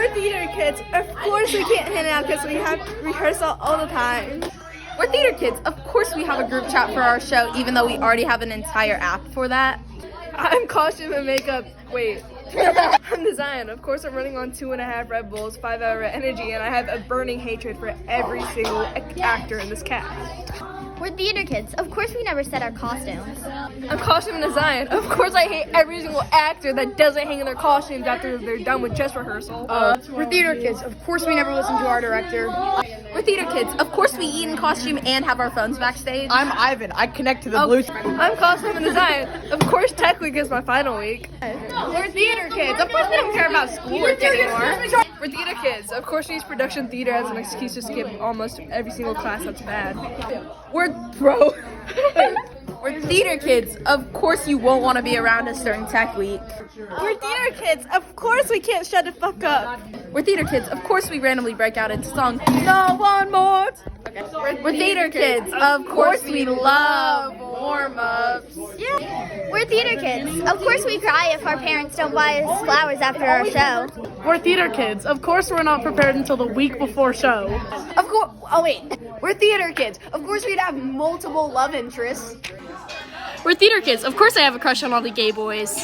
We're theater kids. Of course we can't hang out because we have rehearsal all the time. We're theater kids. Of course we have a group chat for our show, even though we already have an entire app for that. I'm costume and makeup. Wait. I'm the Zion. Of course, I'm running on 2.5 Red Bulls, 5 Hour Energy, and I have a burning hatred for every single actor in this cast. We're theater kids. Of course we never set our costumes. I'm costume and Zion. Of course, I hate every single actor that doesn't hang in their costumes after they're done with dress rehearsal. We're theater kids. Of course we never listen to our director. We're theater kids. Of course we eat in costume and have our phones backstage. I'm Ivan. I connect to the blue screen. I'm costume and Zion. Of course, Tech Week is my final week. We're theater kids. Of course, we don't care about schoolwork anymore. We're theater kids. Of course, we use production theater as an excuse to skip almost every single class that's bad. We're theater kids. Of course you won't want to be around us during Tech Week. We're theater kids. Of course, we can't shut the fuck up. We're theater kids. Of course we randomly break out into song. No one more. Okay. We're theater kids. Of course we love warm-ups. Yeah. We're theater kids. Of course we cry if our parents don't buy us flowers after our show. We're theater kids. Of course we're not prepared until the week before show. Of course. Oh wait. We're theater kids. Of course we'd have multiple love interests. We're theater kids. Of course I have a crush on all the gay boys.